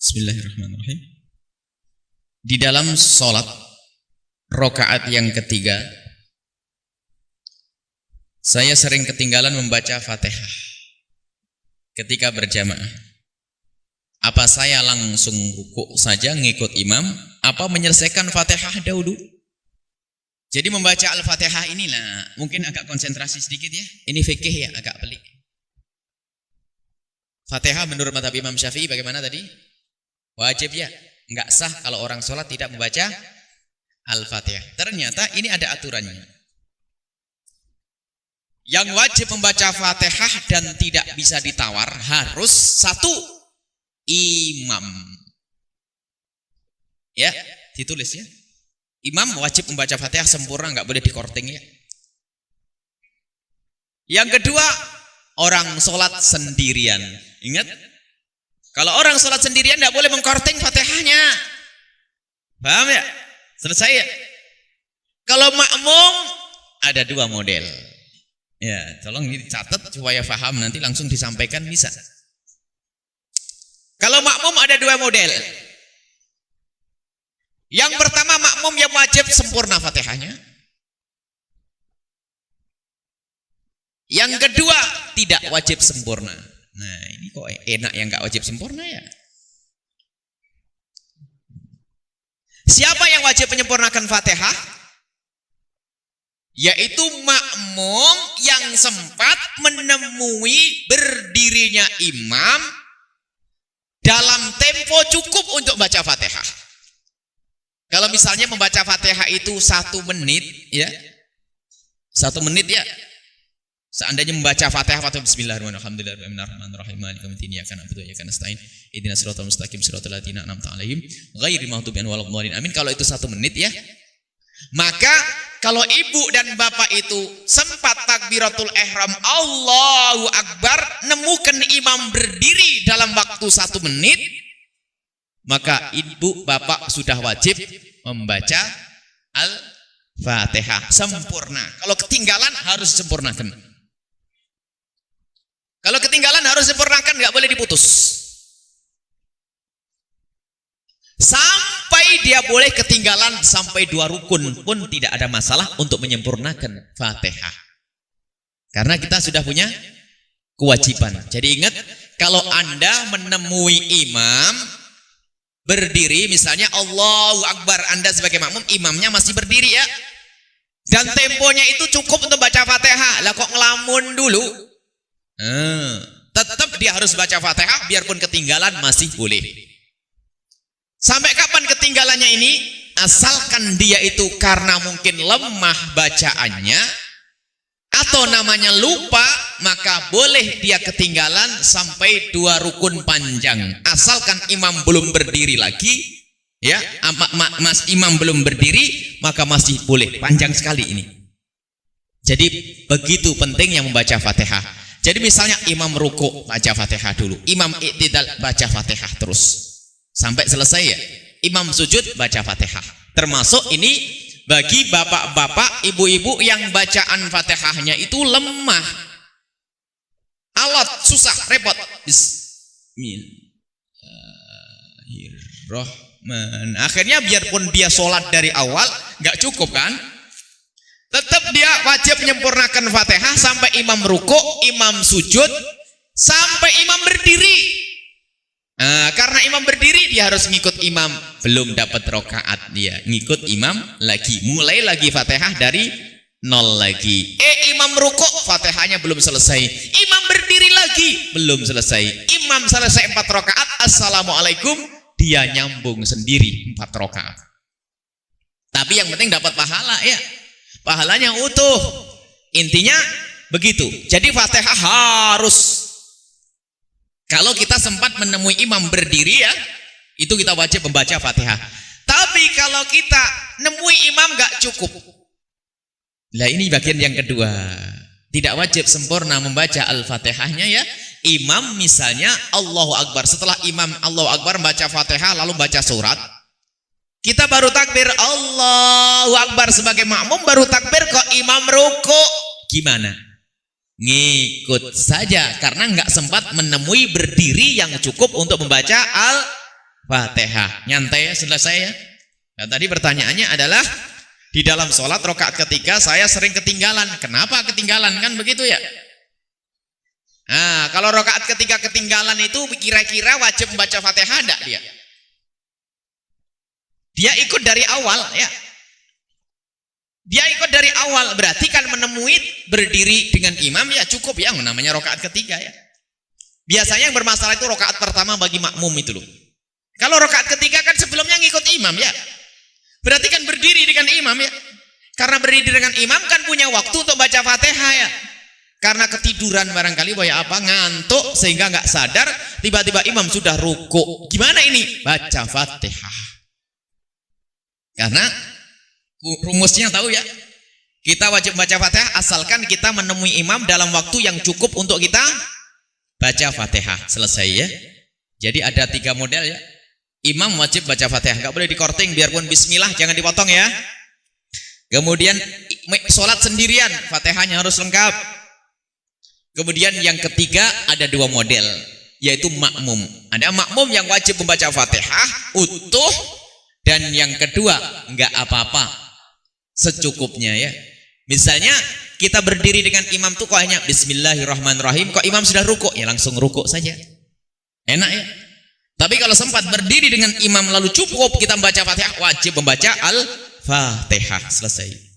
Bismillahirrahmanirrahim. Di dalam sholat rakaat yang ketiga, saya sering ketinggalan membaca Fatihah ketika berjamaah. Apa saya langsung rukuk saja ngikut imam, apa menyelesaikan Fatihah dahulu? Jadi membaca Al-Fatihah inilah mungkin agak konsentrasi sedikit ya. Ini fikih ya, agak pelik. Fatihah menurut mazhab Imam Syafi'i bagaimana tadi? Wajib ya, enggak sah kalau orang sholat tidak membaca Al-Fatihah. Ternyata ini ada aturannya. Yang wajib membaca Fatihah dan tidak bisa ditawar harus satu, imam. Ya, ditulis ya. Imam wajib membaca Fatihah sempurna, enggak boleh dikorting ya. Yang kedua, orang sholat sendirian. Ingat, kalau orang sholat sendirian tidak boleh mengkorting Fatihahnya. Paham ya? Selesai ya? Kalau makmum ada dua model. Ya, tolong dicatat supaya paham, nanti langsung disampaikan bisa. Kalau makmum ada dua model. Yang pertama, makmum yang wajib sempurna Fatihahnya. Yang kedua, tidak wajib sempurna. Nah, ini kok enak yang nggak wajib sempurna ya? Siapa yang wajib menyempurnakan Fatihah? Yaitu makmum yang sempat menemui berdirinya imam dalam tempo cukup untuk baca Fatihah. Kalau misalnya membaca Fatihah itu 1 menit ya, 1 menit ya. Seandainya membaca Fatihah atau Bismillahirrahmanirrahim, Maliki yaumiddin, iyyaka na'budu wa iyyaka nasta'in, ihdinas siratal mustaqim, siratal ladzina an'amta 'alaihim, ghairil maghdubi 'alaihim waladdallin. Amin. Kalau itu 1 menit ya. Maka kalau ibu dan bapak itu sempat takbiratul ihram Allahu Akbar, nemukan imam berdiri dalam waktu 1 menit, maka ibu bapak sudah wajib membaca Al-Fatihah sempurna. Kalau ketinggalan harus disempurnakan. Kalau ketinggalan harus disempurnakan, nggak boleh diputus. Sampai dia boleh ketinggalan sampai 2 rukun pun tidak ada masalah untuk menyempurnakan Fatihah. Karena kita sudah punya kewajiban. Jadi ingat, kalau Anda menemui imam berdiri, misalnya Allahu Akbar, Anda sebagai makmum, imamnya masih berdiri ya. Dan temponya itu cukup untuk baca Fatihah. Lah kok ngelamun dulu? Tetap dia harus baca Fatihah, biarpun ketinggalan masih boleh. Sampai kapan ketinggalannya ini? Asalkan dia itu karena mungkin lemah bacaannya atau namanya lupa, maka boleh dia ketinggalan sampai 2 rukun panjang. Asalkan imam belum berdiri lagi, ya, imam belum berdiri, maka masih boleh. Panjang sekali ini. Jadi begitu pentingnya membaca Fatihah. Jadi misalnya imam rukuk, baca Fatihah dulu. Imam i'tidal, baca Fatihah terus sampai selesai ya. Imam sujud, baca Fatihah. Termasuk ini bagi bapak-bapak, ibu-ibu yang bacaan Fatihahnya itu lemah, alot, susah, repot. Bismillahirrahmanirrahim. Akhirnya biarpun dia sholat dari awal nggak cukup kan, tetap dia wajib menyempurnakan Fatihah sampai imam rukuk, imam sujud, sampai imam berdiri. Nah, karena imam berdiri dia harus ngikut imam, belum dapat rakaat dia ngikut imam lagi, mulai lagi Fatihah dari 0 lagi. Imam rukuk, Fatihahnya belum selesai. Imam berdiri lagi, belum selesai. Imam selesai 4 rakaat, assalamualaikum, dia nyambung sendiri 4 rakaat. Tapi yang penting dapat pahala ya. Pahalanya utuh. Intinya begitu. Jadi Fatihah harus, kalau kita sempat menemui imam berdiri ya, itu kita wajib membaca Fatihah. Tapi kalau kita nemui imam gak cukup. Nah ini bagian yang kedua. Tidak wajib sempurna membaca Al-Fatihahnya ya. Imam misalnya Allahu Akbar, setelah imam Allahu Akbar membaca Fatihah lalu baca surat, kita baru takbir Allahu Akbar sebagai makmum, baru takbir kok imam rukuk. Gimana? Ngikut saja, karena nggak sempat menemui berdiri yang cukup untuk membaca Fatihah. Nyantai ya, selesai ya. Nah, tadi pertanyaannya adalah di dalam sholat rakaat ketiga saya sering ketinggalan. Kenapa ketinggalan? Kan begitu ya. Nah, kalau rakaat ketiga ketinggalan itu kira-kira wajib membaca Fatihah enggak dia? Dia ikut dari awal ya. Dia ikut dari awal, berarti kan menemui berdiri dengan imam ya cukup ya, namanya rakaat ketiga ya. Biasanya yang bermasalah itu rakaat pertama bagi makmum itu loh. Kalau rakaat ketiga kan sebelumnya ngikut imam ya. Berarti kan berdiri dengan imam ya. Karena berdiri dengan imam kan punya waktu untuk baca Fatihah ya. Karena ketiduran barangkali ngantuk sehingga nggak sadar, tiba-tiba imam sudah ruku. Gimana ini? Baca Fatihah. Karena rumusnya tahu ya, kita wajib baca Fatihah asalkan kita menemui imam dalam waktu yang cukup untuk kita baca Fatihah. Selesai ya. Jadi ada 3 model ya. Imam wajib baca Fatihah, nggak boleh dikorting, biarpun bismillah jangan dipotong ya. Kemudian sholat sendirian, Fatihahnya harus lengkap. Kemudian yang ketiga ada 2 model, yaitu makmum. Ada makmum yang wajib membaca Fatihah utuh, dan yang kedua nggak apa-apa, secukupnya ya. Misalnya kita berdiri dengan imam tuh kok hanya Bismillahirrahmanirrahim, kok imam sudah ruku ya langsung ruku saja, enak ya. Tapi kalau sempat berdiri dengan imam lalu cukup kita membaca Fatihah, wajib membaca Al-Fatihah. Selesai.